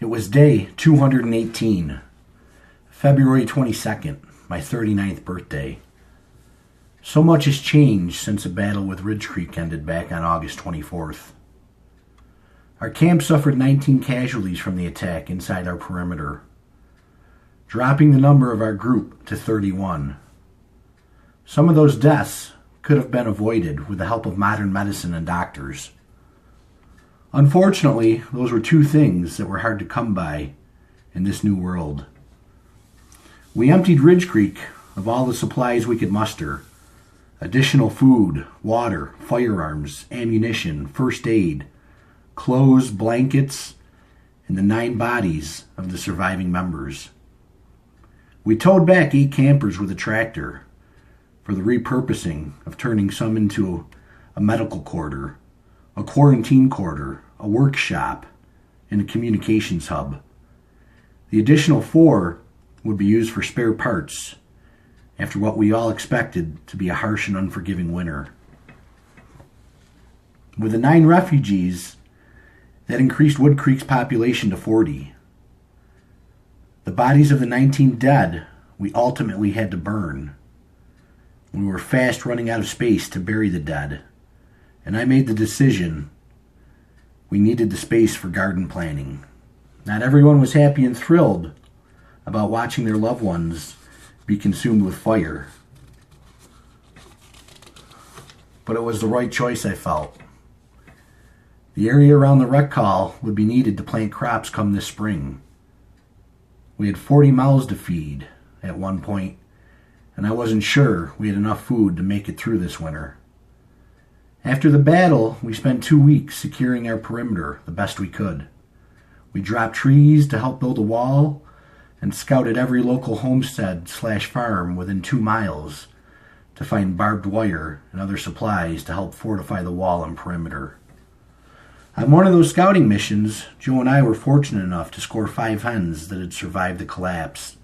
It was day 218, February 22nd, my 39th birthday. So much has changed since the battle with Ridge Creek ended back on August 24th. Our camp suffered 19 casualties from the attack inside our perimeter, dropping the number of our group to 31. Some of those deaths could have been avoided with the help of modern medicine and doctors. Unfortunately, those were two things that were hard to come by in this new world. We emptied Ridge Creek of all the supplies we could muster: additional food, water, firearms, ammunition, first aid, clothes, blankets, and the 9 bodies of the surviving members. We towed back 8 campers with a tractor for the repurposing of turning some into a medical quarter, a quarantine quarter, a workshop, and a communications hub. The additional 4 would be used for spare parts after what we all expected to be a harsh and unforgiving winter. With the 9 refugees, that increased Wood Creek's population to 40. The bodies of the 19 dead we ultimately had to burn. We were fast running out of space to bury the dead, and I made the decision we needed the space for garden planting. Not everyone was happy and thrilled about watching their loved ones be consumed with fire, but it was the right choice, I felt. The area around the rec hall would be needed to plant crops come this spring. We had 40 mouths to feed at one point, and I wasn't sure we had enough food to make it through this winter. After the battle, we spent 2 weeks securing our perimeter the best we could. We dropped trees to help build a wall and scouted every local homestead/farm within 2 miles to find barbed wire and other supplies to help fortify the wall and perimeter. On one of those scouting missions, Joe and I were fortunate enough to score 5 hens that had survived the collapse.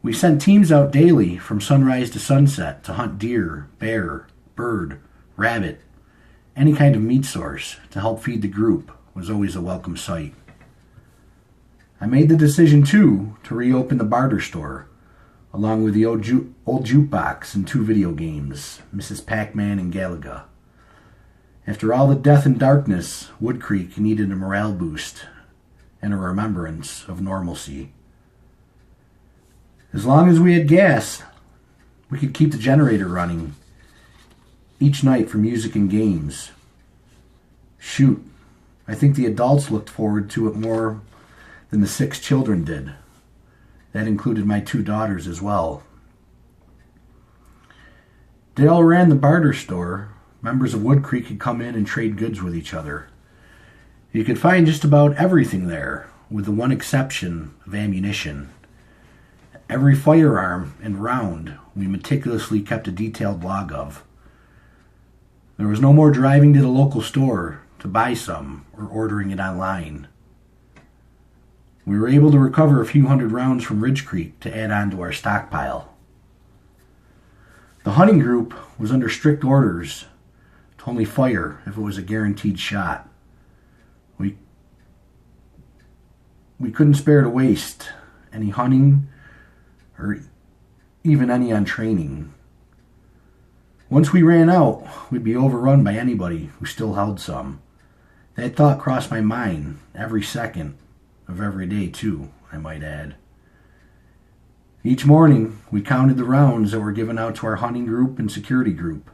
We sent teams out daily from sunrise to sunset to hunt deer, bear, bird, rabbit. Any kind of meat source to help feed the group was always a welcome sight. I made the decision, too, to reopen the barter store, along with the old jukebox and 2 video games, Mrs. Pac-Man and Galaga. After all the death and darkness, Wood Creek needed a morale boost and a remembrance of normalcy. As long as we had gas, we could keep the generator running each night for music and games. Shoot, I think the adults looked forward to it more than the 6 children did. That included my 2 daughters as well. Dale ran the barter store. Members of Wood Creek could come in and trade goods with each other. You could find just about everything there, with the one exception of ammunition. Every firearm and round we meticulously kept a detailed log of. There was no more driving to the local store to buy some or ordering it online. We were able to recover a few hundred rounds from Ridge Creek to add on to our stockpile. The hunting group was under strict orders to only fire if it was a guaranteed shot. We couldn't spare to waste any hunting or even any on training. Once we ran out, we'd be overrun by anybody who still held some. That thought crossed my mind every second of every day, too, I might add. Each morning, we counted the rounds that were given out to our hunting group and security group.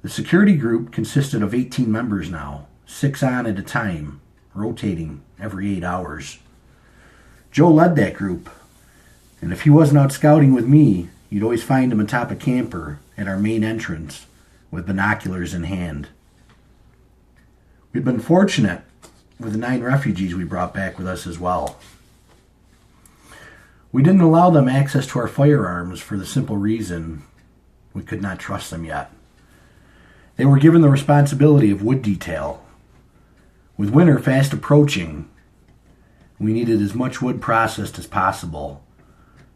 The security group consisted of 18 members now, 6 on at a time, rotating every 8 hours. Joe led that group, and if he wasn't out scouting with me, you'd always find him atop a camper at our main entrance with binoculars in hand. We'd been fortunate with the 9 refugees we brought back with us as well. We didn't allow them access to our firearms for the simple reason we could not trust them yet. They were given the responsibility of wood detail. With winter fast approaching, we needed as much wood processed as possible.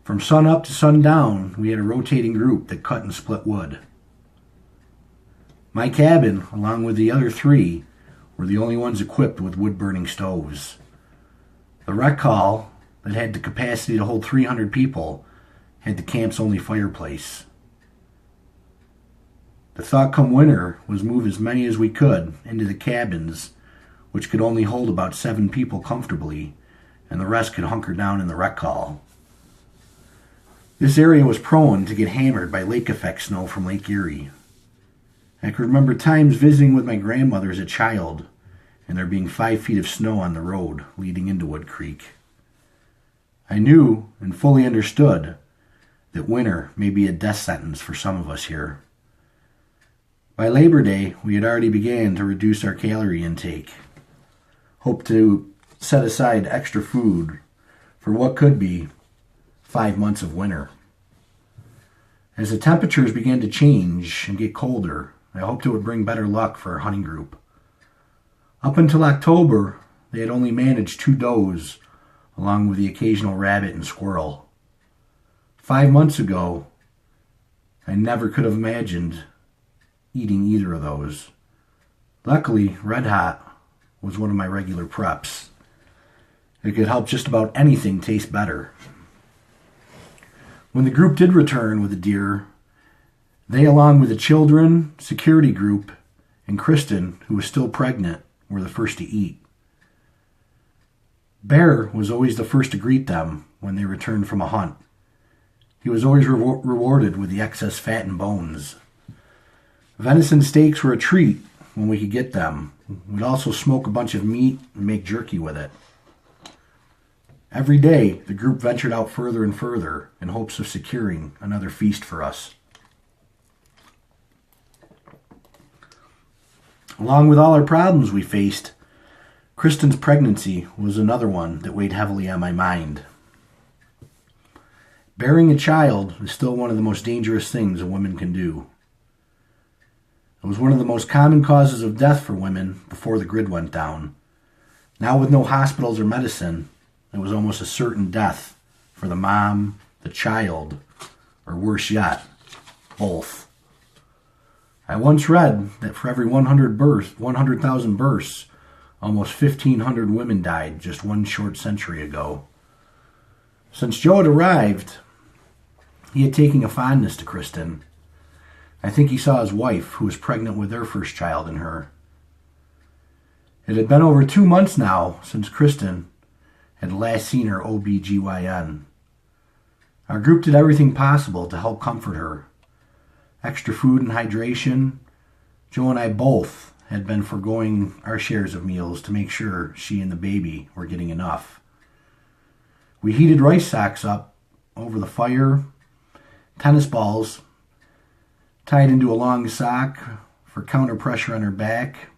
From sun up to sundown, we had a rotating group that cut and split wood. My cabin, along with the other 3, were the only ones equipped with wood-burning stoves. The rec hall, that had the capacity to hold 300 people, had the camp's only fireplace. The thought come winter was move as many as we could into the cabins, which could only hold about 7 people comfortably, and the rest could hunker down in the rec hall. This area was prone to get hammered by lake effect snow from Lake Erie. I could remember times visiting with my grandmother as a child, and there being 5 feet of snow on the road leading into Wood Creek. I knew and fully understood that winter may be a death sentence for some of us here. By Labor Day, we had already began to reduce our calorie intake. Hoped to set aside extra food for what could be 5 months of winter. As the temperatures began to change and get colder, I hoped it would bring better luck for our hunting group. Up until October, they had only managed 2 does, along with the occasional rabbit and squirrel. 5 months ago, I never could have imagined eating either of those. Luckily, Red Hot was one of my regular preps. It could help just about anything taste better. When the group did return with the deer, they, along with the children, security group, and Kristen, who was still pregnant, were the first to eat. Bear was always the first to greet them when they returned from a hunt. He was always rewarded with the excess fat and bones. Venison steaks were a treat when we could get them. We'd also smoke a bunch of meat and make jerky with it. Every day, the group ventured out further and further in hopes of securing another feast for us. Along with all our problems we faced, Kristen's pregnancy was another one that weighed heavily on my mind. Bearing a child is still one of the most dangerous things a woman can do. It was one of the most common causes of death for women before the grid went down. Now, with no hospitals or medicine, it was almost a certain death for the mom, the child, or worse yet, both. I once read that for every 100,000 births, almost 1,500 women died just one short century ago. Since Joe had arrived, he had taken a fondness to Kristen. I think he saw his wife, who was pregnant with their first child, in her. It had been over 2 months now since Kristen had last seen her OBGYN. Our group did everything possible to help comfort her. Extra food and hydration. Joe and I both had been foregoing our shares of meals to make sure she and the baby were getting enough. We heated rice sacks up over the fire, tennis balls tied into a long sock for counter pressure on her back.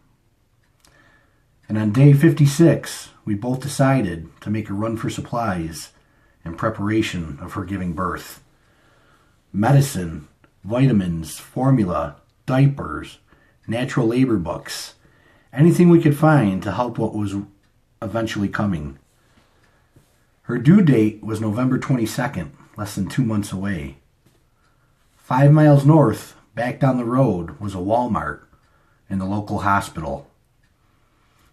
And on day 56, we both decided to make a run for supplies in preparation of her giving birth. Medicine, vitamins, formula, diapers, natural labor books, anything we could find to help what was eventually coming. Her due date was November 22nd, less than 2 months away. 5 miles north, back down the road, was a Walmart and the local hospital.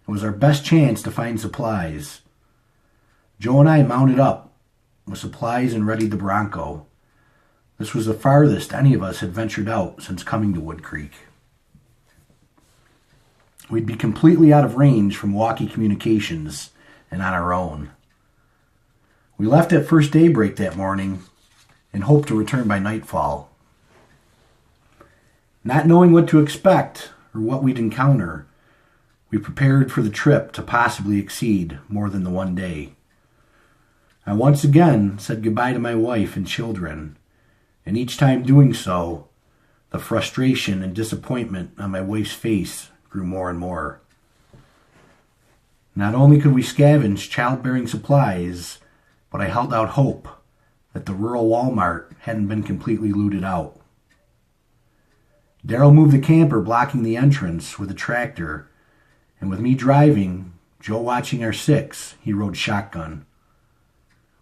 It was our best chance to find supplies. Joe and I mounted up with supplies and readied the Bronco. This was the farthest any of us had ventured out since coming to Wood Creek. We'd be completely out of range from walkie communications and on our own. We left at first daybreak that morning and hoped to return by nightfall. Not knowing what to expect or what we'd encounter, we prepared for the trip to possibly exceed more than the 1 day. I once again said goodbye to my wife and children, and each time doing so, the frustration and disappointment on my wife's face grew more and more. Not only could we scavenge childbearing supplies, but I held out hope that the rural Walmart hadn't been completely looted out. Daryl moved the camper blocking the entrance with a tractor, and with me driving, Joe watching our six, he rode shotgun.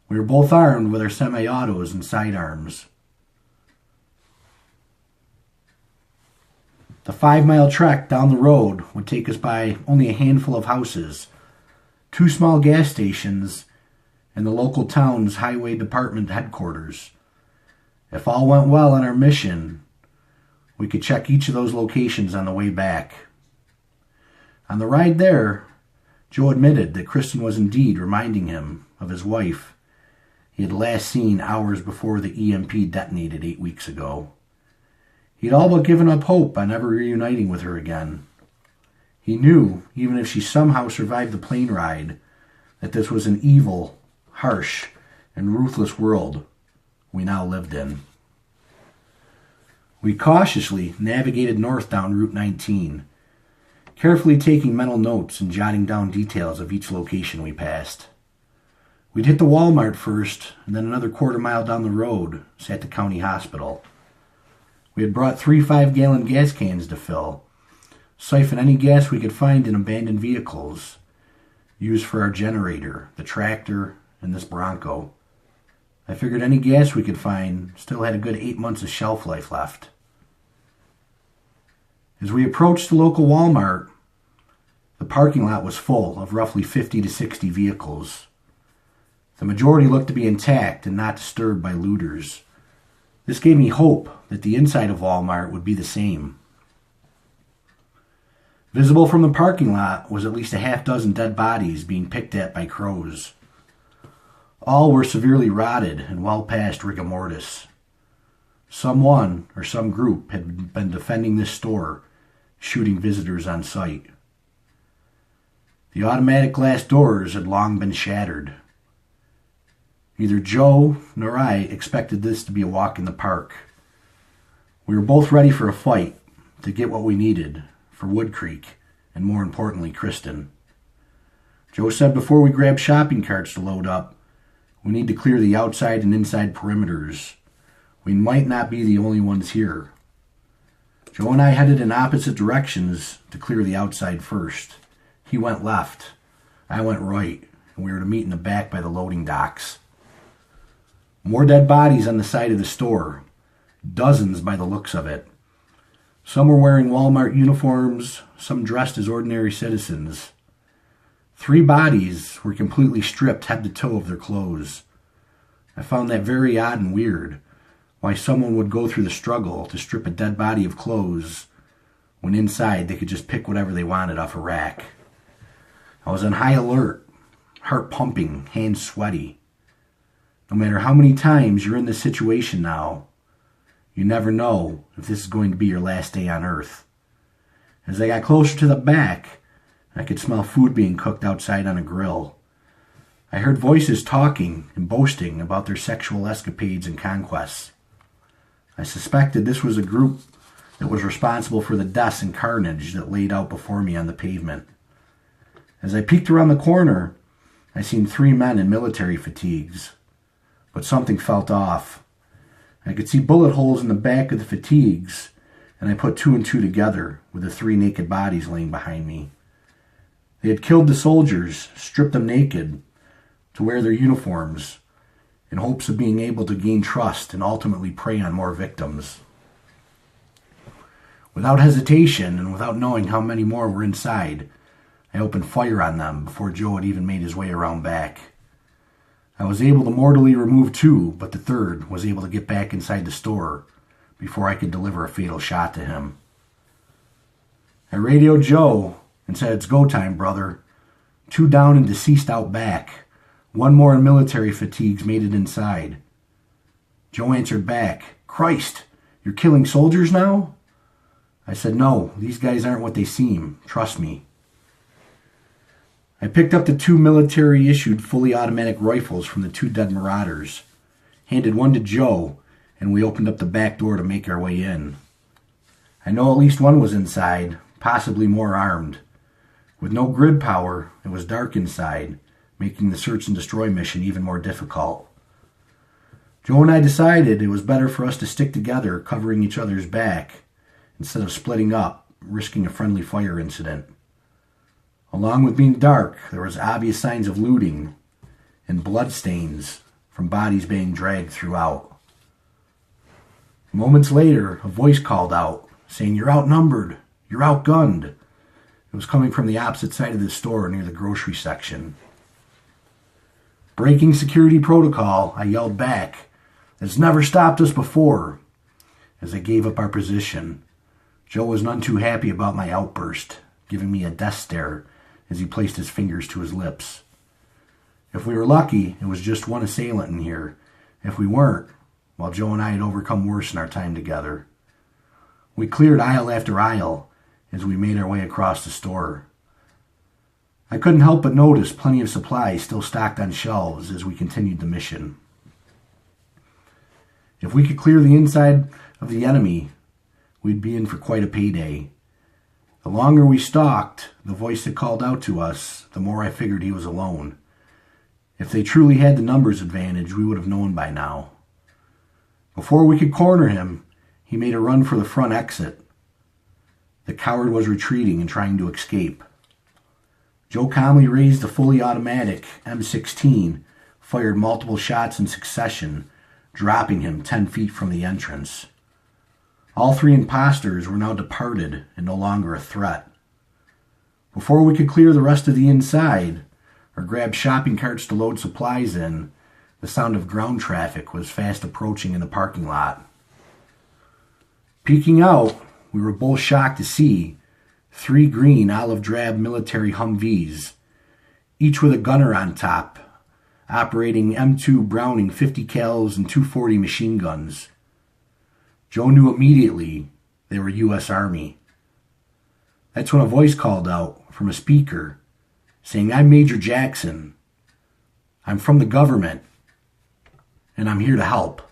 We were both armed with our semi-autos and sidearms. The 5-mile trek down the road would take us by only a handful of houses, 2 small gas stations, and the local town's highway department headquarters. If all went well on our mission, we could check each of those locations on the way back. On the ride there, Joe admitted that Kristen was indeed reminding him of his wife he had last seen hours before the EMP detonated 8 weeks ago. He'd all but given up hope on ever reuniting with her again. He knew, even if she somehow survived the plane ride, that this was an evil, harsh, and ruthless world we now lived in. We cautiously navigated north down Route 19, carefully taking mental notes and jotting down details of each location we passed. We'd hit the Walmart first, and then another quarter-mile down the road sat the county hospital. We had brought 3 5-gallon gas cans to fill, siphon any gas we could find in abandoned vehicles, used for our generator, the tractor, and this Bronco. I figured any gas we could find still had a good 8 months of shelf life left. As we approached the local Walmart, the parking lot was full of roughly 50 to 60 vehicles. The majority looked to be intact and not disturbed by looters. This gave me hope that the inside of Walmart would be the same. Visible from the parking lot was at least a half-dozen dead bodies being picked at by crows. All were severely rotted and well past rigor mortis. Someone or some group had been defending this store, shooting visitors on sight. The automatic glass doors had long been shattered. Neither Joe nor I expected this to be a walk in the park. We were both ready for a fight to get what we needed for Wood Creek and, more importantly, Kristen. Joe said before we grabbed shopping carts to load up, we need to clear the outside and inside perimeters. We might not be the only ones here. Joe and I headed in opposite directions to clear the outside first. He went left, I went right, and we were to meet in the back by the loading docks. More dead bodies on the side of the store, dozens by the looks of it. Some were wearing Walmart uniforms, some dressed as ordinary citizens. 3 bodies were completely stripped head to toe of their clothes. I found that very odd and weird, why someone would go through the struggle to strip a dead body of clothes when inside they could just pick whatever they wanted off a rack. I was on high alert, heart pumping, hands sweaty. No matter how many times you're in this situation now, you never know if this is going to be your last day on Earth. As I got closer to the back, I could smell food being cooked outside on a grill. I heard voices talking and boasting about their sexual escapades and conquests. I suspected this was a group that was responsible for the deaths and carnage that laid out before me on the pavement. As I peeked around the corner, I seen 3 men in military fatigues, but something felt off. I could see bullet holes in the back of the fatigues, and I put 2 and 2 together with the 3 naked bodies laying behind me. They had killed the soldiers, stripped them naked, to wear their uniforms, in hopes of being able to gain trust and ultimately prey on more victims. Without hesitation, and without knowing how many more were inside, I opened fire on them before Joe had even made his way around back. I was able to mortally remove 2, but the 3rd was able to get back inside the store before I could deliver a fatal shot to him. I radioed Joe and said, "It's go time, brother. 2 down and deceased out back. 1 more in military fatigues made it inside." Joe answered back, "Christ, you're killing soldiers now?" I said, "No, these guys aren't what they seem. Trust me." I picked up the 2 military-issued fully automatic rifles from the 2 dead marauders, handed 1 to Joe, and we opened up the back door to make our way in. I know at least 1 was inside, possibly more armed. With no grid power, it was dark inside, making the search and destroy mission even more difficult. Joe and I decided it was better for us to stick together, covering each other's back, instead of splitting up, risking a friendly fire incident. Along with being dark, there was obvious signs of looting and bloodstains from bodies being dragged throughout. Moments later, a voice called out, saying, "You're outnumbered. You're outgunned." It was coming from the opposite side of the store near the grocery section. Breaking security protocol, I yelled back, "It's never stopped us before." As I gave up our position, Joe was none too happy about my outburst, giving me a death stare as he placed his fingers to his lips. If we were lucky, it was just one assailant in here. If we weren't, well, Joe and I had overcome worse in our time together. We cleared aisle after aisle as we made our way across the store. I couldn't help but notice plenty of supplies still stocked on shelves as we continued the mission. If we could clear the inside of the enemy, we'd be in for quite a payday. The longer we stalked, the voice that called out to us, the more I figured he was alone. If they truly had the numbers advantage, we would have known by now. Before we could corner him, he made a run for the front exit. The coward was retreating and trying to escape. Joe calmly raised a fully automatic M16, fired multiple shots in succession, dropping him 10 feet from the entrance. All three imposters were now departed and no longer a threat. Before we could clear the rest of the inside, or grab shopping carts to load supplies in, the sound of ground traffic was fast approaching in the parking lot. Peeking out, we were both shocked to see 3 green olive-drab military Humvees, each with a gunner on top, operating M2 Browning 50 cals and 240 machine guns. Joe knew immediately they were U.S. Army. That's when a voice called out from a speaker, saying, "I'm Major Jackson. I'm from the government, and I'm here to help."